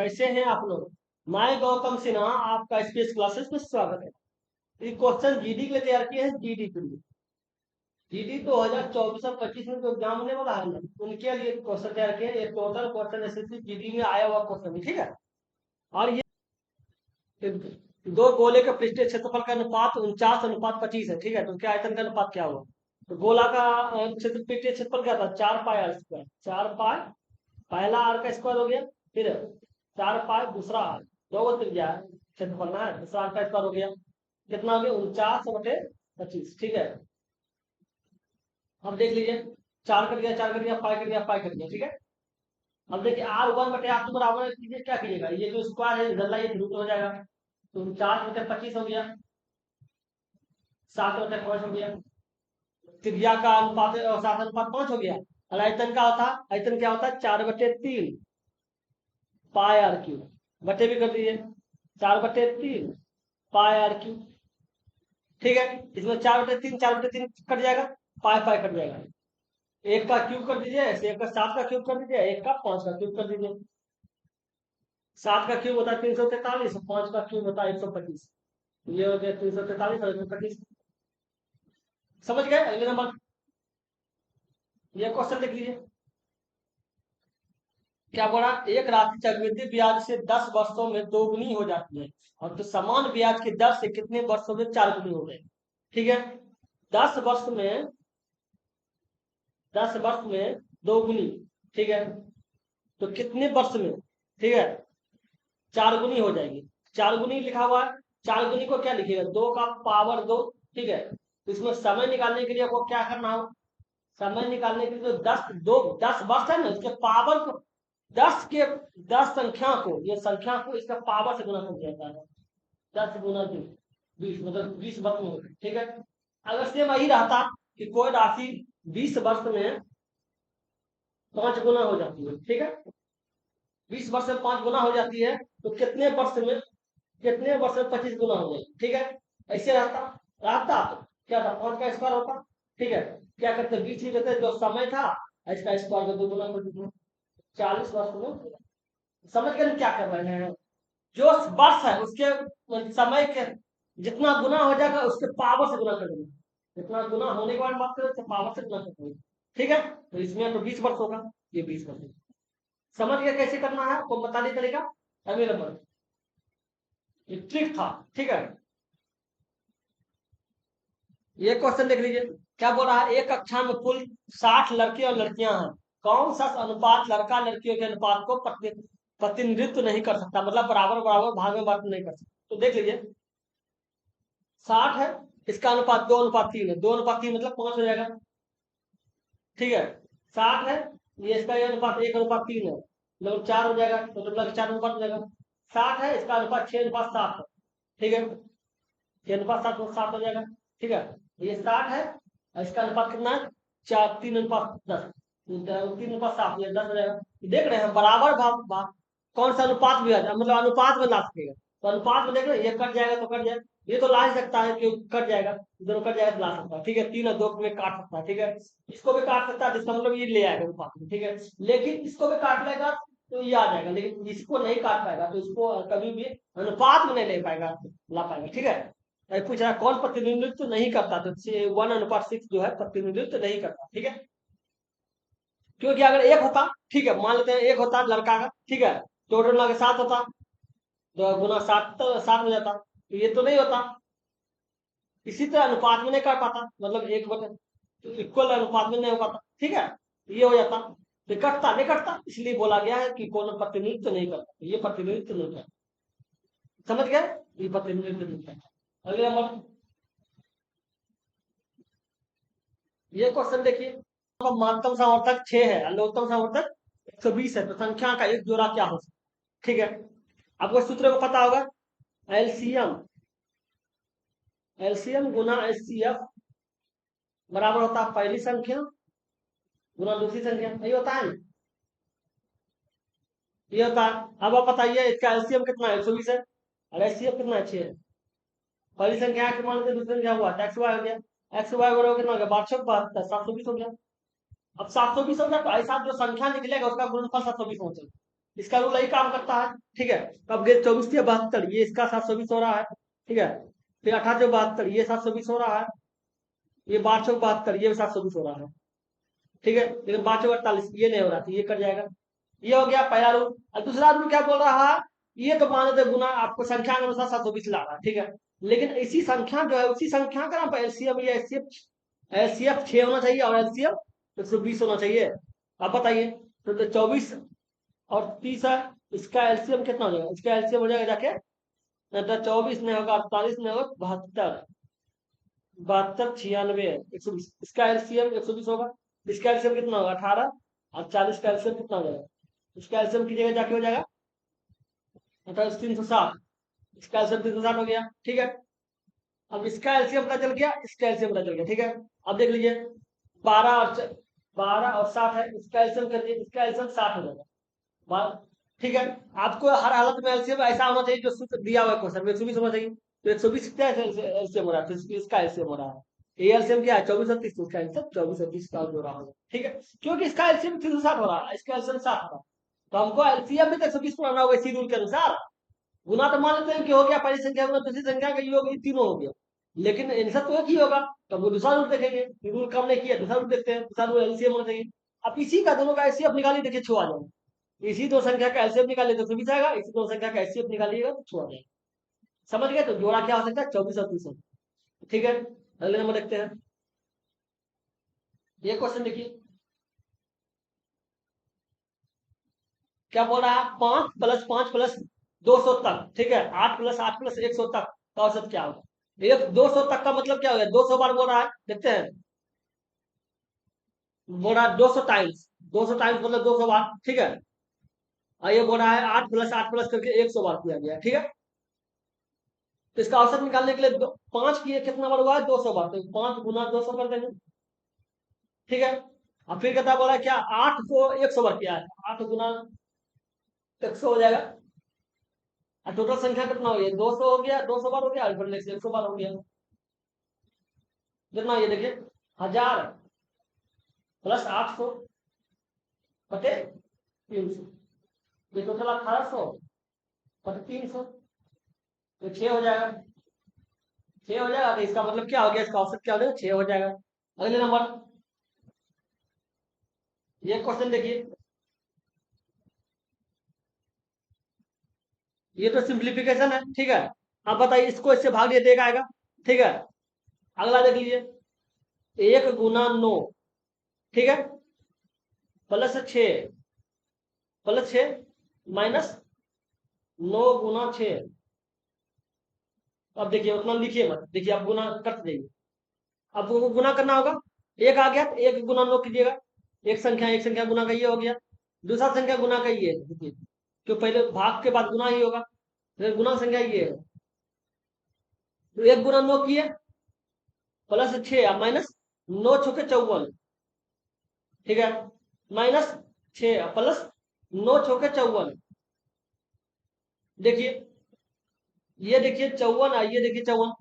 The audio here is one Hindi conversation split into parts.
कैसे हैं आप लोग। मैं गौतम सिन्हा, आपका स्पेस क्लासेस में स्वागत है। ये क्वेश्चन जीडी के लिए तैयार किए हैं। जीडी के लिए जीडी 2024 और 25 में जो एग्जाम होने वाला है ना, उनके लिए क्वेश्चन तैयार किए हैं। ये टोटल क्वेश्चन एसएससी जीडी में आया हुआ क्वेश्चन है, ठीक है। और ये दो गोले के पृष्ठीय क्षेत्रफल का अनुपात 49:25 है, ठीक है। तो क्या आयतन का अनुपात क्या होगा? तो गोला का क्षेत्र पृष्ठीय क्षेत्रफल क्या था? 4 पाई r²। 4 पाई पहला आर का स्क्वायर हो गया, फिर 4 पाई दूसरा आर, दो गो त्रिज्या है, क्षेत्रफल ना है, दूसरा आर का स्क्वायर हो गया। कितना हो गया? 49/25, ठीक है। अब देख लीजिए, 4 कट गया, 4 कट गया, पाई कट गया, पाई कट गया, ठीक है। अब देखिए r1/r2 बराबर कीजिए, क्या कीजिएगा, ये जो स्क्वायर है गल्ला ये रूट हो जाएगा। तो 49/25 हो गया, 7/5 हो गया। त्रिज्या का अनुपात 7:5 हो गया। और आयतन का होता, आयतन क्या होता है? 4/3 पाई r³ बटे भी कर दीजिए, 4/3 पाई r³, ठीक है। इसमें 4/3 4/3 कट जाएगा, पाई पाई कट जाएगा। एक का क्यूब कर दीजिए, एक का 7 का क्यूब कर दीजिए, एक का 5 का क्यूब कर दीजिए। 7 का क्यूब होता है 343, 5 का क्यूब होता है 125। ये हो गया 343 और 125। समझ गए? अगले नंबर ये क्वेश्चन देख लीजिए, क्या बोला? एक राशि चक्रवृद्धि ब्याज से 10 वर्षों में दोगुनी हो जाती है, और तो समान ब्याज की दर से कितने वर्षों में 4 गुनी हो गए, ठीक है। 10 वर्ष में 2 गुनी, ठीक है। तो कितने वर्ष में, ठीक है, 4 गुनी हो जाएगी। 4 गुनी लिखा हुआ है, 4 गुनी को क्या लिखेगा? 2 का पावर 2, ठीक है। तो इसमें समय निकालने के लिए आपको क्या करना हो? समय निकालने के लिए जो 10 वर्ष है ना, उसके पावर को 10 के 10 संख्या को, ये संख्या को इसका पावर से गुना कर दिया जाता है। 10 गुना 20, मतलब 20 वर्ष में होगा, ठीक है। अगर सेम वही रहता कि कोई राशि 20 वर्ष में 5 गुना हो जाती है, ठीक है। 20 वर्ष में 5 गुना हो जाती है, तो कितने वर्ष में 25 गुना हो जाएगी, ठीक है। ऐसे रहता तो क्या था? 5 का स्क्वायर होता, ठीक है। क्या करते? 20 ही रहते, जो समय था इसका स्क्वायर को 2 गुना कर दीजिए, 40 वर्ष में। समझ गए क्या कर रहे हैं? जो वर्ष है उसके समय के जितना गुना हो जाएगा उसके पावर से गुना कर देंगे। जितना गुना होने के बाद बात करें तो पावर से गुना कर देंगे, ठीक है। तो इसमें तो 20 वर्ष होगा, ये 20 वर्ष। समझ गया कैसे करना है? आपको बता नहीं चलेगा। अगले नंबर ये ट्रिक था, ठीक है। ये क्वेश्चन देख लीजिए, क्या बोल रहा है? एक कक्षा में कुल 60 लड़के और लड़कियां हैं। कौन सा अनुपात लड़का लड़कियों के अनुपात को प्रतिनिधित्व नहीं कर सकता, मतलब बराबर बराबर भाग में बांट नहीं कर सकता? तो देख लीजिए, 60 है, इसका अनुपात 2:3 है, 2:3 मतलब 5 हो जाएगा, ठीक है। 60 है, ये इसका ये अनुपात 1:3 है, मतलब 4 हो जाएगा, तो मतलब 4 अनुपात हो जाएगा। 60 है, इसका अनुपात 6:7 है, ठीक है। 6:7 तो 7 हो जाएगा, ठीक है। ये 60 है, इसका अनुपात कितना है? 4 3:10, 3:7, ये 10 हो जाएगा। देख रहे हैं बराबर भाग कौन सा अनुपात भी आ जाए, मतलब अनुपात में ला सकेगा। तो अनुपात में देख रहे हैं, ये कट जाएगा तो कट जाएगा, ये तो ला ही सकता है कि कट जाएगा, दोनों कट जाएगा तो ला सकता है, ठीक है। 3 और 2 में काट सकता है, ठीक है। इसको भी काट सकता है, जिसका मतलब ये ले आएगा अनुपात में, ठीक है। लेकिन इसको भी काट लेगा तो ये आ जाएगा, लेकिन इसको नहीं काट पाएगा तो इसको कभी भी अनुपात में नहीं ले पाएगा, ला पाएगा, ठीक है। पूछ रहा कौन प्रतिनिधित्व नहीं करता, तो 1:6 जो है प्रतिनिधित्व नहीं करता, ठीक है। क्योंकि अगर एक होता, ठीक है, मान लेते हैं एक होता लड़का का, ठीक है, टोटल मिला के 7 होता, तो गुना 7 तो 7 हो जाता, तो ये तो नहीं होता। इसी तरह अनुपात में नहीं कर पाता, मतलब एक बटे तो इक्वल अनुपात में नहीं हो पाता, ठीक है। तो ये हो जाता, तो कटता नहीं कटता, इसलिए बोला गया है कि कौन प्रतिनिधित्व नहीं करता, ये प्रतिनिधित्व नहीं करता। समझ गए? ये प्रतिनिधित्व नहीं करता। अगले नंबर ये क्वेश्चन देखिए, महत्तम सामर्थक 6 है, लघुत्तम सामर्थक 120 है, तो संख्या का एक जोड़ा क्या हो सकता है, ठीक है। आपको सूत्र को पता होगा, एलसीएम एलसीएम गुना एचसीएफ बराबर होता है पहली संख्या गुना दूसरी संख्या, यही होता है ना, ये होता है। अब आप बताइए इसका एलसीएम कितना है? 120 है, और एचसीएफ कितना है? 6 है। पहली संख्या के मान लेते, दूसरी संख्या हुआ एक्स वाई हो गया, एक्स वाई बराबर कितना हो गया? 1272, 720 हो गया। अब 720 हो गया, तो ऐसा जो संख्या निकलेगा उसका गुणनफल 720 होना चाहिए। इसका रूल यही काम करता है। ठीक है, अब ये 24 ये इसका 720 हो रहा है। ठीक है, फिर 18 ये 720 हो रहा है, ये 12 ये 720 हो रहा है। ठीक है, लेकिन 548 ये नहीं हो रहा, तो ये कट जाएगा। ये हो गया पहला रूल। और दूसरा रूल क्या बोल रहा है, ये तो मान लेते गुना आपको संख्या के अनुसार 720 ला रहा है। ठीक है, लेकिन इसी संख्या जो है उसी संख्या का ना एलसीएम या एचसीएफ, एलसीएफ 6 होना चाहिए और एलसीएम 120 होना चाहिए। आप बताइए, तो 24 और 30 है, इसका एलसीएम कितना हो जाएगा, इसका एलसीएम हो जाएगा जाके, तो 24 नहीं होगा, 48 नहीं होगा, 72, 96 है 120, इसका एलसीएम 120 होगा। इसका एलसीएम कितना होगा 18, और 40 का एलसीएम कितना हो जाएगा, इसका एलसीएम की जगह जाके हो जाएगा 360, इसका एलसीएम 360 हो गया। ठीक है, अब इसका एलसीएम पता चल गया, इसका एलसीएम पता चल गया। ठीक है, अब देख लीजिए 12 और 60 है, इसका एलसीएम कर दिए, इसका एलसीएम 60 हो जाएगा। ठीक है, आपको हर हालत में एलसीएम ऐसा होना चाहिए जो सूत्र दिया हुआ है क्वेश्चन में 120 होना चाहिए। तो 120 क्या एलसीएम हो रहा है, तो इसका एलसीएम हो रहा है, ये एलसीएम क्या है 24 और 30, इसका आंसर 24 और 30 का जो रहा होगा। ठीक है, क्योंकि इसका एलसीएम 360 हो रहा है, इसका एलसीएम 60 हो रहा है, तो हमको एलसीएम भी 120 बनाना होगा इसी रूल के अनुसार। गुना तो मान लेते हैं कि हो गया, पहली संख्या गुना दूसरी संख्या का योग, ये तीनों हो गया, लेकिन आंसर तो एक ही होगा। तो वो दूसरा रूल देखेंगे, रूल कम नहीं किया, दूसरा रूल देखते हैं, दूसरा रूल एलसीएम होना चाहिए। अब इसी का दोनों का एलसीएम निकालिए, देखिए छुआ जाएगा। इसी दो संख्या का एलसीएम निकालिए तो 120 आएगा, इसी दो संख्या का एलसीएम निकालिएगा तो छुआ जाएगा। समझ गए, तो जोड़ा क्या हो सकता है 24 और 30। ठीक है, अगले नंबर देखते हैं। ये क्वेश्चन देखिए क्या बोल रहा है, 5 + 5 + 200 तक। ठीक है, 8 + 8 + 100 तक का औसत क्या होगा। ये 200 तक का मतलब क्या हो गया, 200 बार बोल रहा है, देखते हैं। बोल रहा है 200 टाइम्स, 200 टाइम्स मतलब 200 बार। ठीक है, और ये बोल रहा है 8 + 8 + करके 100 बार किया गया। ठीक है, तो इसका औसत निकालने के लिए 5 किए कितना बार हुआ है 200 बार, तो 5 गुना 200 कर देंगे। ठीक है, और फिर कहता बोला क्या 8 को 100 बार किया है, 8 गुना 100 हो जाएगा, और टोटल संख्या कितना हो गया 200 हो गया, 200 बार हो गया, और फिर 100 बार हो गया। कितना ये देखिए 1000 + 800 बटे 300, ये टोटल 1800 बटे 300, तो 6 हो जाएगा। 6 हो जाएगा, तो इसका मतलब क्या हो गया, इसका औसत क्या हो जाएगा 6 हो जाएगा। अगले नंबर, ये क्वेश्चन देखिए, ये तो सिंप्लीफिकेशन है। ठीक है, अब बताइए इसको इससे भाग दिया देगा आएगा। ठीक है, अगला देख लीजिए 1 × 9, ठीक है, +6 -9 × 6। अब देखिए उतना लिखिए मत, देखिए आप गुना करते जाइए, अब वो गुना करना होगा। एक आ गया तो 1 × 9 कीजिएगा, एक संख्या गुना का ये हो गया, दूसरा संख्या गुना का ये है। देखिए क्यों पहले भाग के बाद गुना ही होगा, फिर गुना संख्या ये है, तो 1 × 9 किए +6 अब -9 × 54। ठीक है, -6 +9 × 54। देखिए ये देखिए 54 है, ये देखिए 54,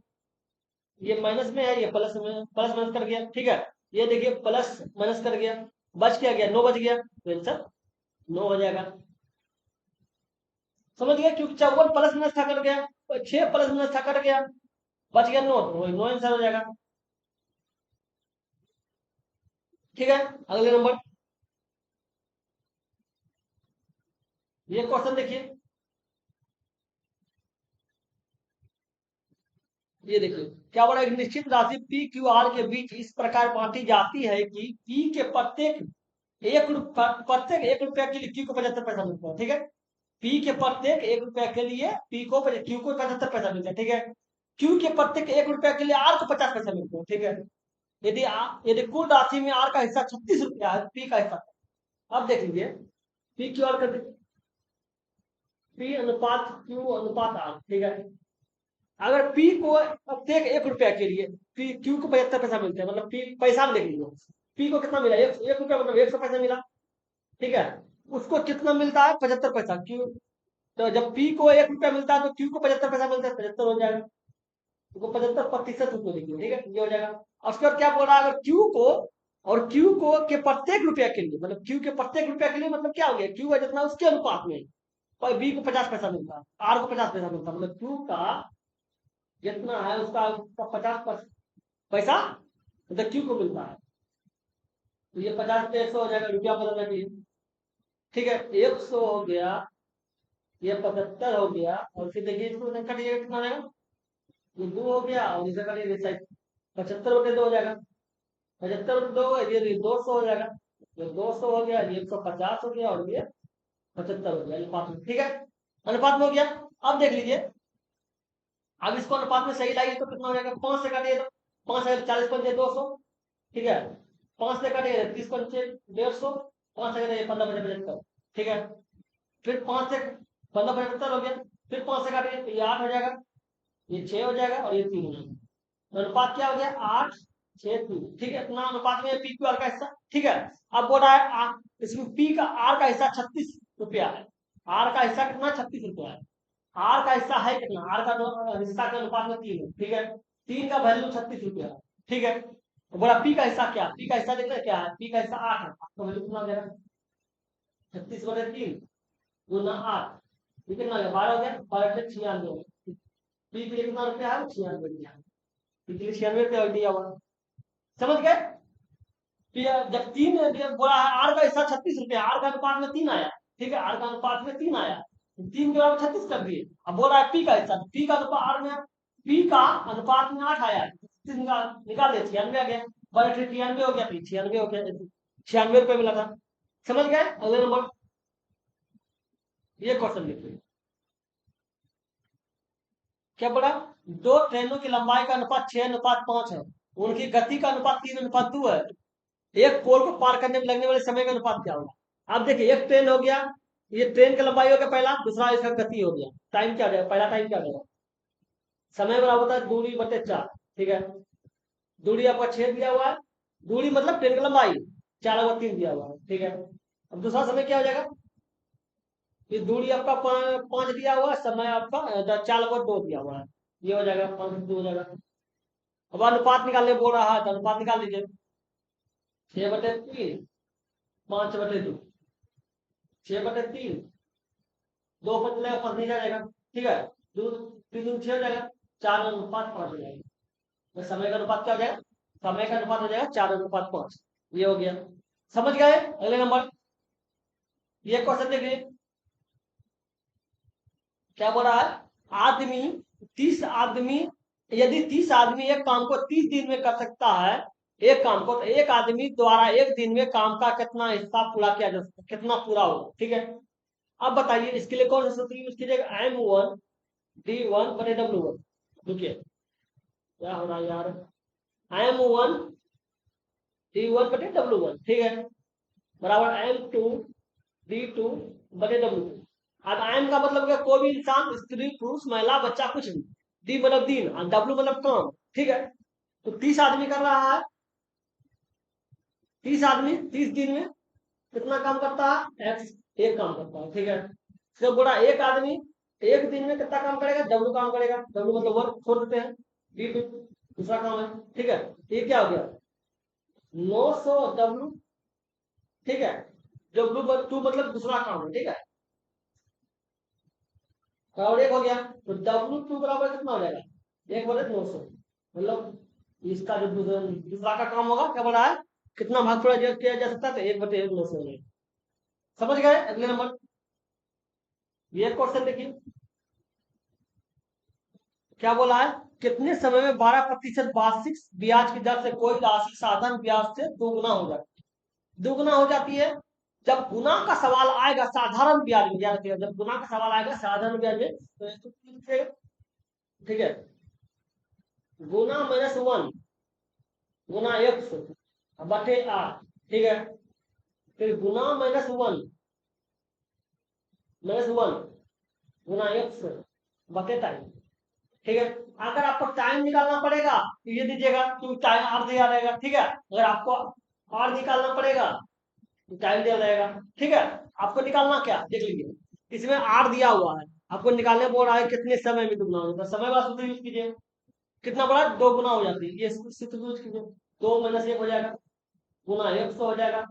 ये माइनस में है, ये प्लस में, प्लस माइनस कर गया। ठीक है, ये देखिए प्लस माइनस कर गया, बच क्या गया 9 बच गया, तो आंसर 9 हो जाएगा। समझ गया, क्योंकि 54 प्लस माइनस था कट गया, 6 प्लस माइनस था कट गया, बच गया 9, तो 9 आंसर हो जाएगा। ठीक है, अगले नंबर, ये क्वेश्चन देखिए, ये देखिए क्या बोला, एक निश्चित राशि पी क्यू आर के बीच इस प्रकार बांटी जाती है कि पी के प्रत्येक 1 रुपया के लिए क्यू को 75 पैसा मिलता है। ठीक है, पी के प्रत्येक 1 रुपया के लिए पी को क्यू को 75 पैसा मिलता है। ठीक है, क्यू के प्रत्येक 1 रुपया के लिए आर को 50 पैसा मिलता है। ठीक है, यदि कुल राशि में आर का हिस्सा 36 रुपया है, पी का हिस्सा, अब देख लीजिए पी क्यू आर का, पी अनुपात क्यू अनुपात आर। ठीक है, अगर पी को प्रत्येक 1 रुपया के लिए पी क्यू को 75 पैसा मिलते हैं, मतलब पी पैसा में देख लीजिए, पी को कितना मिला 1 रुपया मतलब 100 पैसा मिला। ठीक है, उसको कितना मिलता है 75 पैसा क्यू, तो जब पी को 1 रुपया मिलता है तो क्यू को 75 पैसा मिलता है, 75 हो जाएगा, तो 75% उसको देखिए। ठीक है, ये हो जाएगा। और उसके बाद क्या बोल रहा है, अगर क्यू को और क्यू को के प्रत्येक रुपया के लिए, मतलब क्यू के प्रत्येक रुपया के लिए मतलब क्या हो गया, क्यू है जितना उसके अनुपात में, और बी को 50 पैसा मिलता है, आर को 50 पैसा मिलता है, मतलब क्यू का जितना है उसका 50 पैसा मतलब क्यू को मिलता है। तो ये 50 पे 100 हो जाएगा, रुपया बदलने के लिए। ठीक है, 100 हो गया, ये 75 हो गया, और फिर देखिए इसको कटिएगा कितना हो जाएगा, ये 2 हो गया, और इसे कटिए 75/2 हो जाएगा। 75/2 ये 200 हो जाएगा, ये 200 हो गया, ये 150 हो गया, और ये 75 हो गया अनुपात में। ठीक है, अनुपात में हो गया। अब देख लीजिए, अब इसको अनुपात में सही लाइए तो कितना हो जाएगा, 5 से काटिए तो 5 है 40 पंचे 200। ठीक है, 5 से काटिए 30 पंचे 150, 5 से 15 पंचे 75। ठीक है, फिर 5 से 15 75 हो गया, फिर 5 से काटिए तो ये 8 हो जाएगा, ये 6 हो जाएगा, और ये 3 हो जाएगा। तो अनुपात क्या हो गया, 8 6 3। ठीक है, इतना अनुपात में पी क्यू आर का हिस्सा। ठीक है, अब बोल रहा है इसमें पी का आर का हिस्सा 36 रुपया है। आर का हिस्सा कितना, 36 रुपया है। आर का हिस्सा है कितना, आर का हिस्सा के अनुपात में 3 है। ठीक है, 3 का वैल्यू 36 रुपया है। ठीक है, तो बोला पी का हिस्सा क्या, पी का हिस्सा देख रहे क्या है, पी का हिस्सा 8 है, आपका वैल्यू कितना हो जाएगा, 36/3 गुना 8, ये कितना हो गया, 12 हो गया, 12 से 96 हो गया। पी के लिए कितना रुपया है, 96 रुपया, पी के लिए 96 रुपया दिया हुआ। समझ गए, जब 3 बोला है आर का हिस्सा 36 रुपया, आर का अनुपात में 3 आया। ठीक है, आर का अनुपात में 3 आया, 3 के बराबर 36 कर दिए। अब बोल रहा है पी का हिस्सा, पी का अनुपात आर में, पी का अनुपात में 8 आया, निकाल दिया, 96 आ गया, 12 से 96 हो गया, फिर 96 हो गया, 96 रुपये मिला था। समझ गए, अगले नंबर ये क्वेश्चन देखिए, क्या बोला, दो ट्रेनों की लंबाई का अनुपात 6:5 है, उनकी गति का अनुपात 3:2 है, एक पोल को पार करने में लगने वाले समय का अनुपात क्या होगा। अब देखिए, एक ट्रेन हो गया, ये ट्रेन की लंबाई हो गया पहला, दूसरा इसका गति हो गया, टाइम क्या हो जाएगा, पहला टाइम क्या हो जाएगा, समय बराबर होता है दूरी बटे 4। ठीक है, दूरी आपका 6 दिया हुआ है, दूरी मतलब ट्रेन की लंबाई, 4/3 दिया हुआ है। ठीक है, अब दूसरा समय क्या हो जाएगा, ये दूरी आपका 5 दिया हुआ है, समय आपका 4/2 दिया हुआ है, ये हो जाएगा 5/2 हो जाएगा। अब अनुपात निकालने बोल रहा है तो अनुपात निकाल लीजिए, 6/3 5/2, 6/3 2 बदलेगा 5 नहीं जाएगा। ठीक है, 2 3 6 हो जाएगा, 4:5 हो जाएगा, तो समय का अनुपात क्या हो जाएगा, समय का अनुपात हो जाएगा 4:5, ये हो गया। समझ गए, अगले नंबर ये क्वेश्चन देखिए, क्या बोल रहा है, आदमी 30 आदमी, यदि 30 आदमी एक काम को 30 दिन में कर सकता है, एक काम को, तो एक आदमी द्वारा एक दिन में काम का कितना हिस्सा पूरा किया जा सकता, कितना पूरा होगा। ठीक है, अब बताइए इसके लिए कौन सा सूत्र यूज कीजिएगा, M1D1/W1। रुकिए, क्या हो रहा है यार, M1D1/W1। ठीक है, बराबर M2D2/W2। अब एम का मतलब क्या, कोई भी इंसान, स्त्री पुरुष महिला बच्चा कुछ भी, डी मतलब दिन और डब्ल्यू मतलब काम। ठीक है, तो 30 आदमी कर रहा है, 30 आदमी 30 दिन में कितना काम करता है, एक्स एक काम करता है। ठीक है, तो बोला एक आदमी एक दिन में कितना काम करेगा, डब्ल्यू काम करेगा, डब्ल्यू मतलब वर्क छोड़ देते हैं, डी दूसरा काम है। ठीक है, ये क्या हो गया, 900 डब्ल्यू। ठीक है, डब्ल्यू मतलब दूसरा काम है। ठीक है, और एक हो गया, तो W2 बराबर कितना हो जाएगा, 1/900, मतलब इसका जो दूसरा का काम होगा, क्या बोला है, कितना भाग थोड़ा किया जा सकता है, तो 1/900 हो जाएगा। समझ गए, अगले नंबर ये क्वेश्चन देखिए, क्या बोला है, कितने समय में 12% वार्षिक ब्याज की दर से कोई राशि साधारण ब्याज से दोगुना हो जाती है, दोगुना हो जाती है। जब गुना का सवाल आएगा साधारण ब्याज में, याद रखिएगा, जब गुना का सवाल आएगा साधारण ब्याज में तो इसको ठीक है, गुना -1 गुना 100/8। ठीक है, फिर गुना -1 गुना 100/टाइम। ठीक है, अगर आपको टाइम निकालना पड़ेगा तो ये दीजिएगा, तो टाइम आर दिया रहेगा। ठीक है, अगर आपको आर निकालना पड़ेगा तो टाइम दिया रहेगा। ठीक है, आपको निकालना क्या, देख लीजिए, इसमें आर दिया हुआ है, आपको निकालने बोल रहा है कितने समय में दुगना होगा, समय वाला सूत्र यूज कीजिए, कितना बड़ा, 2 गुना हो जाती है, ये सूत्र यूज कीजिए, 2 - 1 हो जाएगा, गुना 100 हो जाएगा,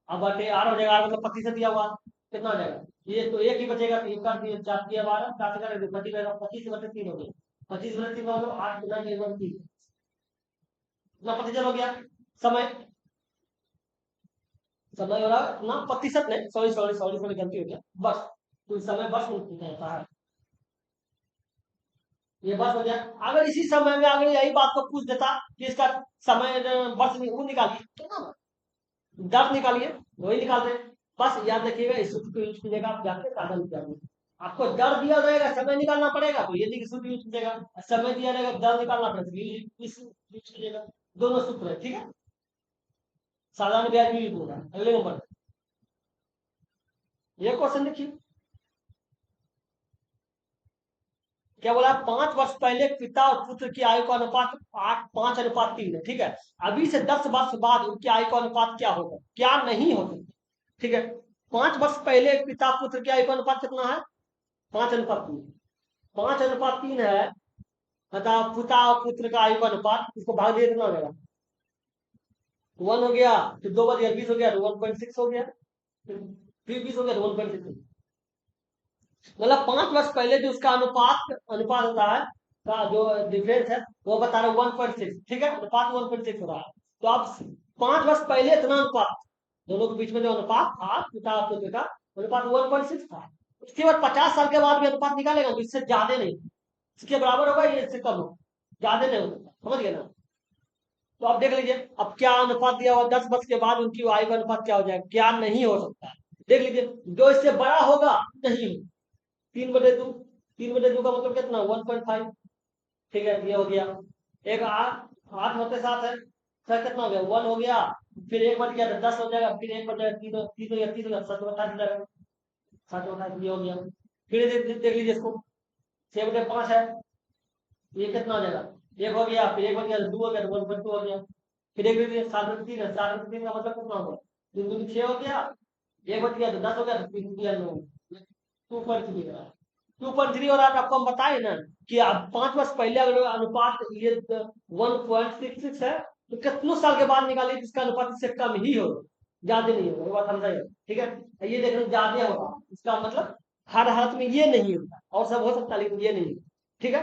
अब बटे आर हो जाएगा, आर मतलब 25 दिया हुआ, कितना हो जाएगा ये तो एक ही बचेगा, तो एक का 4 दिया 12, 4 का 25/3 हो गया, 25/3 मतलब 8 गुना 3 कितना प्रतिशत हो गया? समय, समय हो रहा है ना, प्रतिशत नहीं, सॉरी सॉरी सॉरी सॉरी गलती हो गया, बस कुल समय बस होता है, ये बस हो गया। अगर इसी समय में अगर यही बात को पूछ देता कि इसका समय वर्ष वो निकालिए तो ना, दर निकालिए, वही निकालते। बस याद रखिएगा, इस सूत्र को यूज कीजिएगा आप जाके साधन निकालिए। आपको दर दिया रहेगा, समय निकालना पड़ेगा, तो ये सूत्र यूज कीजिएगा। समय दिया रहेगा, दर निकालना पड़ेगा, इस यूज कीजिएगा। दोनों सूत्र है, ठीक है। साधारण ब्याज भी यूज होगा। अगले नंबर, ये क्वेश्चन देखिए, क्या बोला? 5 वर्ष पहले पिता और पुत्र की आयु का अनुपात 5:3 है, ठीक है। अभी से 10 वर्ष बाद उनकी आयु का अनुपात क्या होगा, क्या नहीं होगा, ठीक है। 5 वर्ष पहले पिता पुत्र की आयु का अनुपात कितना है? 5:3। 5:3 है, अतः पिता और पुत्र का आयु का अनुपात, इसको भाग दिया कितना हो जाएगा? 1 हो गया, फिर 2 बज गया 20 हो गया, तो 1.6 हो गया, फिर 20 हो गया, तो 1.6। मतलब 5 वर्ष पहले जो उसका अनुपात अनुपात होता है, का जो डिफरेंस है वो बता रहा है 1.6, ठीक है, अनुपात 1.6 हो रहा है। तो आप 5 वर्ष पहले इतना अनुपात, दोनों के बीच में जो अनुपात था पिता और पुत्र का, अनुपात 1.6 था। उसके बाद 50 साल के बाद भी अनुपात निकालेगा तो इससे ज्यादा नहीं, इसके बराबर होगा, ये इससे कम होगा, ज्यादा नहीं होगा, समझ गए ना। तो आप देख लीजिए अब क्या अनुपात दिया हुआ, 10 वर्ष के बाद उनकी आयु का अनुपात क्या हो जाएगा, क्या नहीं हो सकता है। देख लीजिए, जो इससे बड़ा होगा नहीं होगा। 3/2, 3/2 का मतलब कितना? 1.5, ठीक है, ये हो गया। एक 8 होते 7 है, सर कितना हो गया? 1 हो गया, फिर एक बच गया तो 10 हो जाएगा, फिर एक बच जाएगा, 3 3 हो गया, 3 हो गया, 7 28 हो जाएगा, 7 28 ये हो गया। फिर देख लीजिए इसको, 6/5 है, ये कितना हो जाएगा? एक हो गया, फिर एक बच गया, 2 हो गया, तो 1.2 हो गया। फिर एक देखिए 7/3 है, 7/3 का मतलब कितना होगा? 3 दूनी 6 हो गया, एक बच गया तो 10 हो गया, तो 3 दिया 9, 2.3 हो रहा है। 2.3 हो रहा है, तो आपको हम बताए ना कि आप 5 वर्ष पहले अगर अनुपात ये 1.66 है, तो कितने साल के बाद निकालिए जिसका अनुपात इससे कम ही हो, ज्यादा नहीं होगा, ये बात समझ आएगा, ठीक है। ये देखो ज्यादा होगा, इसका मतलब हर हालत में ये नहीं होता, और सब हो सकता है लेकिन ये नहीं, ठीक है।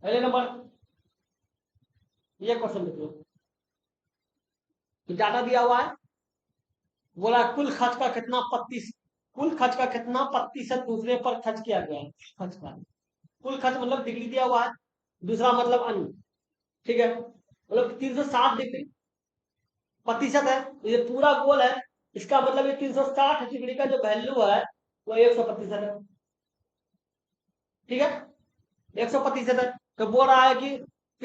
अगले नंबर, ये क्वेश्चन देखो, डाटा दिया हुआ है, बोला कुल खर्च का कितना प्रतिशत दूसरे पर खर्च किया गया है, खर्च का कुल खर्च मतलब डिग्री दिया हुआ है, दूसरा मतलब अनु, ठीक है, मतलब 360 डिग्री प्रतिशत है, तो ये पूरा गोल है, इसका मतलब ये 360 डिग्री का जो वैल्यू है वो 100% है, ठीक है, 100% है। तो बोल रहा है कि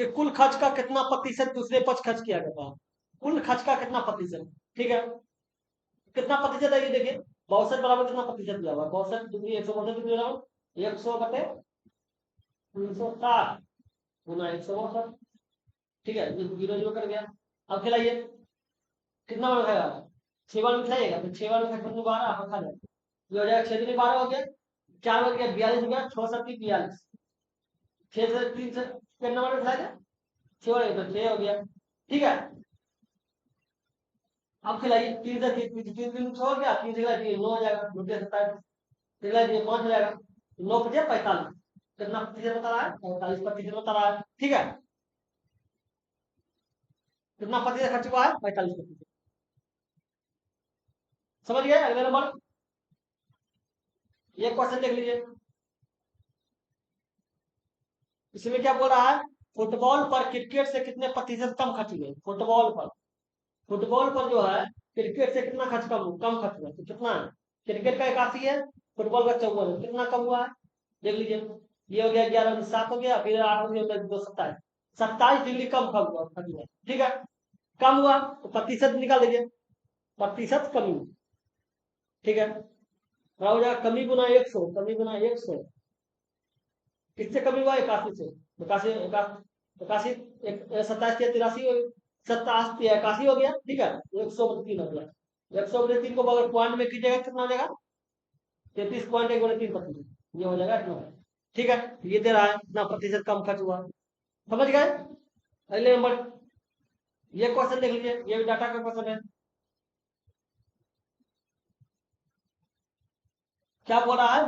कुल खर्च का कितना प्रतिशत दूसरे पक्ष खर्च किया गया था, कुल खर्च का कितना प्रतिशत, ठीक है। कितना प्रतिशत है ये देखिए, 62 बराबर कितना प्रतिशत दिया हुआ है, 62 डिग्री 162 डिग्री, 100/360 गुना 162, ठीक है, ये 0 0 कर गया। अब खिलाइए, कितना बार खाएगा? 6 बार में खाइएगा, तो 6 बार में खाएगा 12 आप खा जाएगा, ये हो जाएगा 6 दूनी 12 हो गया, 4 बज गया 42 हो गया, 6 7 42, 6 से 3 से कितना बार में खाएगा? 6 बार, तो 6 हो गया, ठीक है। अब खिलाइए, 3 से 3 6 हो गया, 3 से 9 हो जाएगा, 9 के 27, खिलाइए 5 हो जाएगा, 9 बजे 45, कितना प्रतिशत बता रहा है? 45% बता रहा है, ठीक है। कितना प्रतिशत खर्च हुआ है? 45%, समझ गए। अगले नंबर, ये क्वेश्चन देख लीजिए, इसमें क्या बोल रहा है? फुटबॉल पर क्रिकेट से कितने प्रतिशत कम खर्च हुए? फुटबॉल पर जो है क्रिकेट से कितना खर्च कम खर्च हुआ, तो कितना है? क्रिकेट का 81 है, फुटबॉल का 54 है, कितना कम हुआ है? देख लीजिए, ये हो गया 11 7 हो गया, फिर 8 हो गया 2 27, 27 डिग्री कम खर्च हुआ, ठीक है। कम हुआ तो प्रतिशत निकाल लीजिए, प्रतिशत कमी, ठीक है, हो जाएगा कमी गुना 100, कमी गुना 100, किससे कमी हुआ? 81 से, 81 81 27 के 83 87 81 हो गया, ठीक है, 100/3 हो गया, 100/3 को अगर पॉइंट में कीजिएगा कितना हो जाएगा? 33.1 3%, ये हो जाएगा इतना, ठीक है। ये दे रहा है इतना प्रतिशत कम खर्च हुआ, समझ गए। अगले नंबर, ये क्वेश्चन देख लीजिए, ये भी डाटा का क्वेश्चन है, क्या बोल रहा है,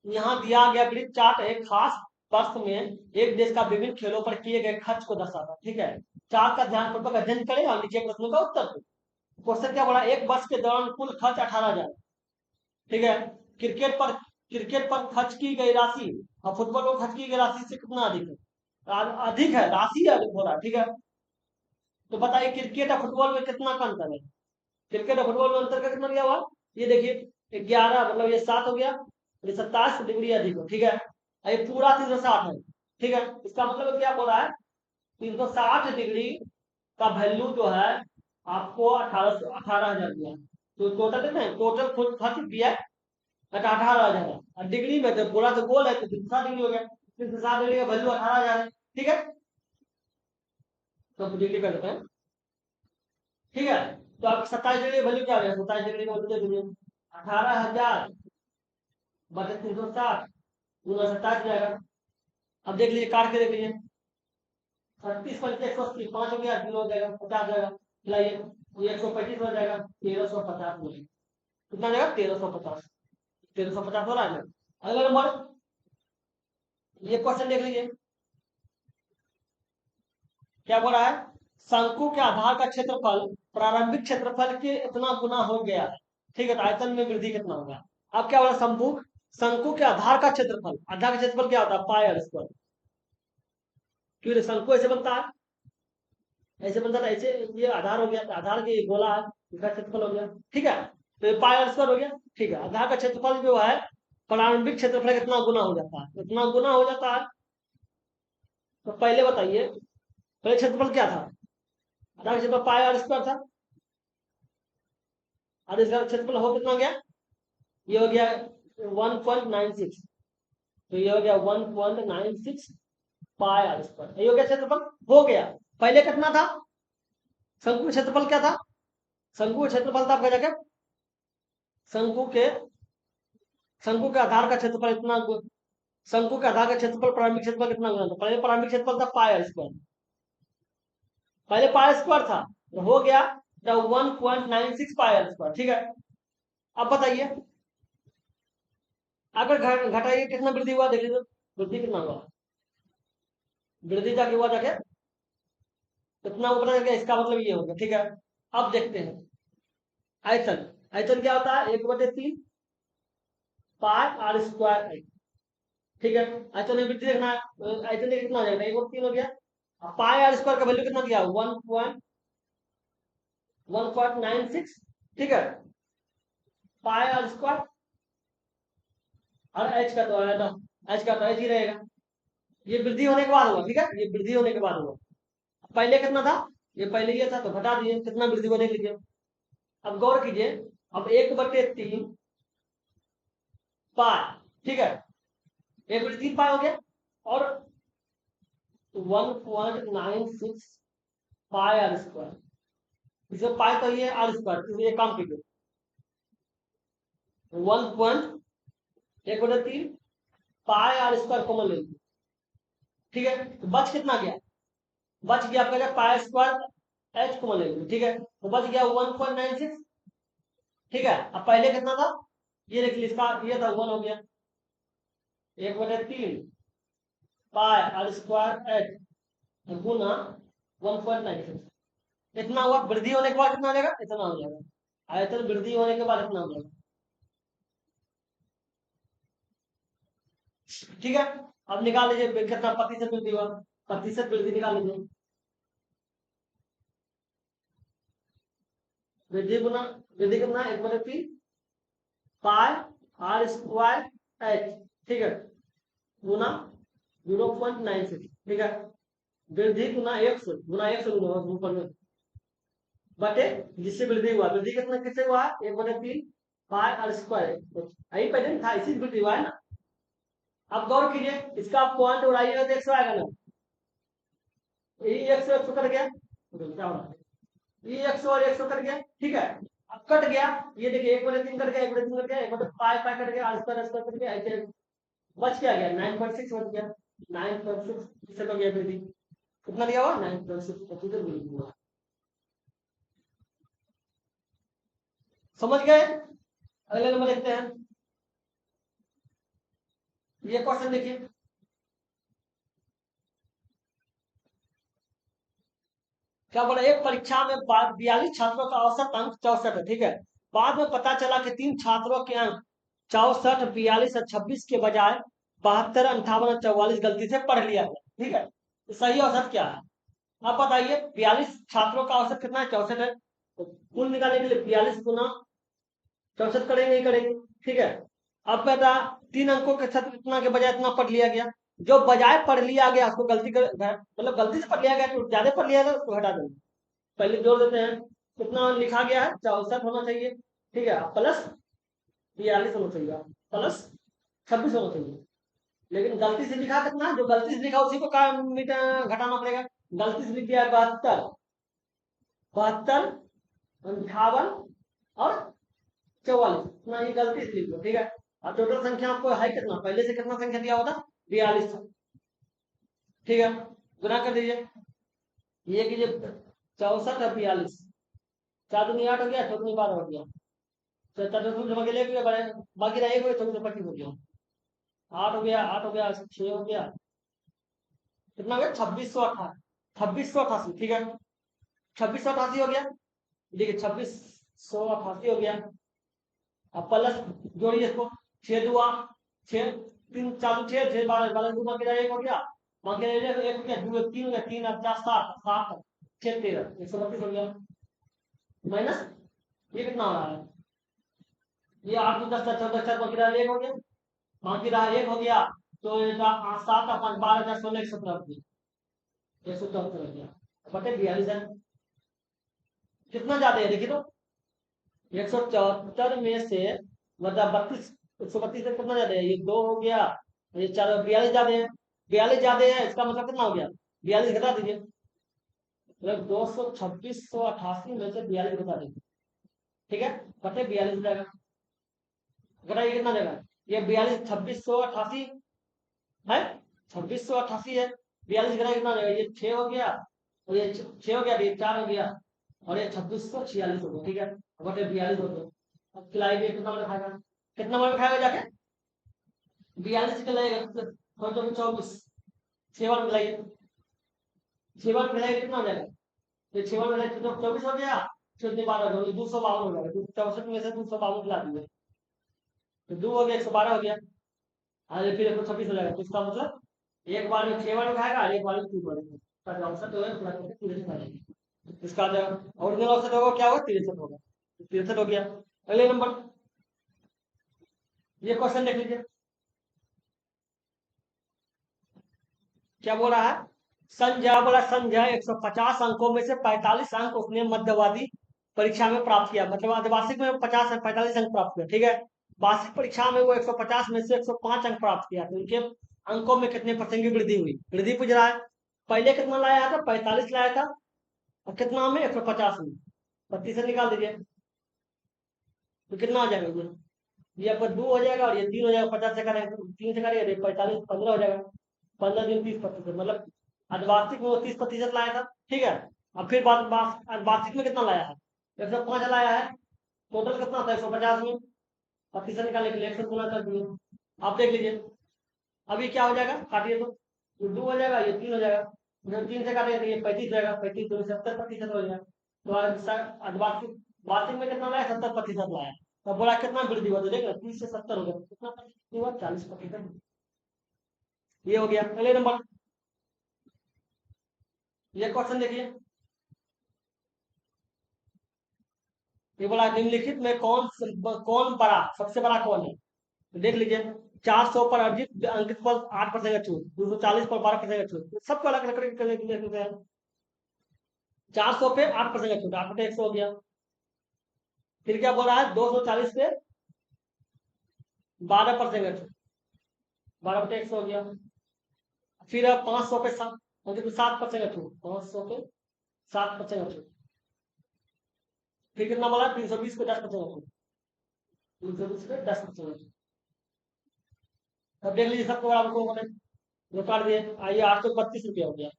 यहाँ दिया गया वृत्त चार्ट एक खास वर्ष में एक देश का विभिन्न खेलों पर किए गए खर्च को दर्शाता है। ठीक है, चार्ट का ध्यानपूर्वक अध्ययन करें और नीचे प्रश्नों का उत्तर दें। क्वेश्चन क्या बोला, एक वर्ष के दौरान कुल खर्च 18,000। ठीक है, क्रिकेट पर खर्च की गई राशि और फुटबॉल पर खर्च की गई राशि से कितना अधिक है? अधिक है, राशि अधिक हो रहा है। ठीक है, तो बताइए क्रिकेट और फुटबॉल में कितना का अंतर है? क्रिकेट और फुटबॉल में अंतर का कितना दिया हुआ? ये देखिए 11, मतलब ये 7 हो गया, ये 27 डिग्री अधिक है। ठीक है, और ये पूरा 360 है। ठीक है, इसका मतलब क्या बोल रहा है, 360 डिग्री का वैल्यू जो है आपको 18,000 दिया है। तो टोटल कितना है, टोटल खर्च दिया है 18,000 है, और डिग्री में जब पूरा तो गोल है तो 360 डिग्री हो गया, 360 डिग्री का वैल्यू 18,000 है। ठीक है, तो डिग्री कर देते हैं। ठीक है, तो आप 27 डिग्री का वैल्यू क्या हो गया, 27 डिग्री का वैल्यू 18,000 बटे 360 गुना 27 जाएगा। अब देख लीजिए, काट के देख लीजिए, 36 5 हो गया, 0 हो जाएगा, 50 जाएगा, खिलाइए, ये 125 हो जाएगा, 1350 हो जाएगा। कितना जाएगा, 1350। 1350 हो रहा है ना। अगला नंबर, ये क्वेश्चन देख लीजिए, क्या बोल रहा है, शंकु के आधार का क्षेत्रफल प्रारंभिक क्षेत्रफल के इतना गुना हो गया है। ठीक है, तो आयतन में वृद्धि कितना होगा? अब क्या बोला, शंकु शंकु के आधार का क्षेत्रफल, आधार का क्षेत्रफल क्या होता है, पाई आर स्क्वायर। क्यों शंकु ऐसे बनता है, ऐसे बनता था, ऐसे ये आधार हो गया, आधार के गोला है, इसका क्षेत्रफल हो गया। ठीक है, तो ये पाई आर स्क्वायर हो गया। ठीक है, आधार का क्षेत्रफल जो है प्रारंभिक क्षेत्रफल कितना गुना हो जाता है, इतना गुना हो जाता है। तो पहले बताइए, पहले क्षेत्रफल क्या था, आधार का क्षेत्रफल पाई आर स्क्वायर था, और इसका क्षेत्रफल हो कितना गया, ये हो गया 1.96, तो ये हो गया 1.96 पाई आर स्क्वायर, ये हो गया क्षेत्रफल, हो गया। पहले कितना था, शंकु का क्षेत्रफल क्या था, शंकु का क्षेत्रफल था आपका जाके, शंकु के शंकु के आधार का क्षेत्रफल इतना, शंकु के आधार का क्षेत्रफल प्रारंभिक क्षेत्रफल कितना गुना था, पहले प्रारंभिक क्षेत्रफल था पाई आर स्क्वायर, पहले पाई स्क्वायर था, तो हो गया 1.96 पाई आर स्क्वायर। ठीक है, अब बताइए, अगर घटाइए कितना वृद्धि हुआ, देख लीजिए वृद्धि कितना हुआ, वृद्धि जाके हुआ जाके कितना ऊपर जाके, इसका मतलब ये हो गया। ठीक है, अब देखते हैं आयतन, आयतन क्या होता है, 1/3 पाई आर स्क्वायर है। ठीक है, आयतन में वृद्धि देखना है, आयतन कितना हो जाएगा, 1/3 हो गया। पाई आर स्क्वायर का वैल्यू कितना दिया, 1.96। ठीक है, पाई आर स्क्वायर, और एच का तो आया था, एच का तो एच ही रहेगा, ये वृद्धि होने के बाद हुआ। ठीक है, ये वृद्धि होने के बाद हुआ, पहले कितना था, ये पहले ये था, तो घटा दिए, कितना वृद्धि को देख लीजिए। अब गौर कीजिए, अब 1/3 पाई, ठीक है, 1/3 पाई हो गया, और 1.96 पाई आर स्क्वायर, इसमें पाई तो ये आर स्क्वायर, इसमें ये काम कीजिए, 1.1/3 पाई आर स्क्वायर कॉमन ले लीजिए। ठीक है, तो बच कितना गया, बच गया आपका पाई स्क्वायर एच कॉमन ले लीजिए। ठीक है, तो बच गया 1.96। ठीक है, अब पहले कितना था, ये देख लीजिए, इसका ये था 1 हो गया, 1/3 पाई आर स्क्वायर एच गुना 1.96, इतना हुआ। वृद्धि होने के बाद कितना हो जाएगा, इतना हो जाएगा, आयतन वृद्धि होने के बाद इतना हो जाएगा। ठीक है, अब निकाल लीजिए कितना प्रतिशत वृद्धि हुआ, प्रतिशत वृद्धि निकाल लीजिए, वृद्धि गुना वृद्धि कितना, 1/3 पाई आर स्क्वायर एच, ठीक है, गुना 0.96। ठीक है, वृद्धि गुना 100 गुना 100 ऊपर में बटे जिससे वृद्धि हुआ, वृद्धि कितना किससे हुआ है, 1/3 पाई आर स्क्वायर, यही पहले था, इसी वृद्धि हुआ है ना। अब गौर कीजिए, इसका आप पॉइंट उड़ाइएगा तो 100 आएगा ना, ये 100 कट गया, क्या हो रहा है, ये 100 और 100 कट गया। ठीक है, अब कट गया, ये देखिए 1/3 कट गया, 1/3 कट गया, 1/पाई पाई कट गया, आर स्क्वायर कट गया, ऐसे बच क्या गया, 9.6 बच गया, 9.6 हो गया वृद्धि, कितना दिया हुआ, 9.6 प्रतिशत वृद्धि हुआ। समझ गए, अगले नंबर देखते हैं, ये क्वेश्चन देखिए, क्या बोला, एक परीक्षा में 42 छात्रों का औसत अंक 64 है, ठीक है। बाद में पता चला कि 3 छात्रों के अंक 64, 42 और 26 के बजाय 72, 58 और 44 गलती से पढ़ लिया गया, ठीक है। तो सही औसत क्या है? आप बताइए, 42 छात्रों का औसत कितना है? 64 है। तो कुल निकालने के लिए 42 गुना 64 करेंगे, नहीं करेंगे, ठीक है। अब बेटा, 3 अंकों के साथ इतना के बजाय इतना पढ़ लिया गया। जो बजाय पढ़ लिया गया उसको गलती कर, मतलब गलती से पढ़ लिया गया तो ज्यादा पढ़ लिया गया उसको हटा देंगे। पहले जोड़ देते हैं, कितना लिखा गया है? 64 होना चाहिए, ठीक है, प्लस 42 होना चाहिए, प्लस 26 होना चाहिए। लेकिन गलती से लिखा कितना? जो गलती से लिखा उसी को का घटाना पड़ेगा। गलती से लिख दिया 72, 72, 58 और 44, इतना ये गलती से लिख लो, ठीक है। और टोटल संख्या आपको है कितना? पहले से कितना संख्या दिया होता? 42 था, ठीक है। गुना कर दीजिए, ये कीजिए, 64 और 42, 4 दूनी 8 हो गया, 4 दूनी 12 हो गया, तो चतुर्भुज जमा के लिए बाकी रह गए, 24 हो गया, 8 हो गया, 8 हो गया, 6 हो गया, कितना हो गया? 2688, ठीक है। 2688 हो गया, देखिए 2688 हो गया। अब प्लस जोड़िए इसको, 6 दूआ 6, 3 4 6, 6 12 12 दूना के एक हो गया, बाकी रह गया एक हो गया, 2 3 हो गया, 3 8 4 7 7 6 13, 132 हो गया। माइनस ये कितना हो रहा है? ये 8 2 10 14 4 बाकी रहा एक हो गया, बाकी रहा एक हो गया। तो 7 5 12 16 117, 174 हो गया बटे 42 है। कितना ज्यादा है देखिए तो, 174 में से मतलब 32, 132 से कितना ज्यादा है? ये 2 हो गया, ये 4, 42 ज्यादा है, 42 ज्यादा है, इसका मतलब कितना हो गया? 42 घटा दीजिए, मतलब 22688 में से 42 घटा दीजिए, ठीक है, बटे 42 हो जाएगा। घटाइए, कितना देगा? ये 42 2688 है, 2688 है, 42 घटाइए कितना देगा? ये 6 हो गया, और ये 6 हो गया, ये 4 हो गया, और ये 2646 हो गया, ठीक है, बटे 42 हो गया। अब खिलाइए, कितना बड़ा खाएगा? कितना बड़ा खाएगा जाके? 42 खिलाएगा, 24, 6 बार मिलाइए, 6 बार मिलाइए, कितना हो जाएगा? ये 6 बार मिलाइए तो 24 हो गया, 14 12 हो गया, 252 हो जाएगा, 64 में से 252 मिला दीजिए, तो 2 हो गया, 112 हो गया, और फिर 126 हो जाएगा। तो इसका मतलब एक बार में 6 बार में खाएगा, एक बार में 3 बार में, इसका औसत जो है पूरा करके 63 आ जाएगी। इसका जो ओरिजिनल औसत होगा क्या होगा? 63 होगा, 63 हो गया। अगले नंबर, ये क्वेश्चन देख लीजिए, क्या बोल रहा है? संजय बोला, संजय 150 अंकों में से 45 अंक उसने मध्यवादी परीक्षा में प्राप्त किया, मतलब अर्धवार्षिक में 45 अंक प्राप्त किया, ठीक है। वार्षिक परीक्षा में वो 150 में से 105 अंक प्राप्त किया, तो उनके अंकों में कितने परसेंट की वृद्धि हुई? वृद्धि पूछ रहा है। पहले कितना लाया था? 45 लाया था, और कितना में? 150 में, 32 से निकाल दीजिए, तो कितना आ जाएगा? ये आपका 2 हो जाएगा, और ये 3 हो जाएगा, 50 से करेंगे 3 से करेंगे 45 15 हो जाएगा, 15 दिन 30%, मतलब अर्धवार्षिक में वो 30% लाया था, ठीक है। अब फिर बाद वार्षिक में कितना लाया है? 105 लाया है, टोटल कितना था? 150 में 32 से निकालने के लिए 100 गुना कर दिए। आप देख लीजिए, अभी क्या हो जाएगा? काटिए तो, ये 2 हो जाएगा, ये 3 हो जाएगा, जब 3 से काटेंगे तो ये 35 हो जाएगा, 35 तो 70% हो जाएगा। तो अर्धवार्षिक, वार्षिक में कितना लाया? 70% लाया। तो बोला कितना वृद्धि हुआ? तो देख रहे 30 से 70 हो गया, कितना प्रतिशत हुआ? 40%। ये हो गया। अगले नंबर, ये क्वेश्चन देखिए, ये बोला निम्नलिखित में कौन बड़ा, सबसे बड़ा कौन है? तो देख लीजिए, 400 पर अर्जित अंकित पर 8% का छूट, 240 पर 12% का छूट, सबको अलग अलग करके हैं। 400 पे 8% का छूट, 8/100 हो गया। फिर क्या बोल रहा है? 240 पे 12% का छूट, 12/100 हो गया। फिर अब 500 पे 7% का छूट, 500 पे 7% का छूट। फिर कितना बोला? 320 पे 10% का छूट, 320 पे 10% का छूट। अब देख लीजिए, सबको बराबर को मैंने जो काट दिए, आइए 832 रुपया हो गया,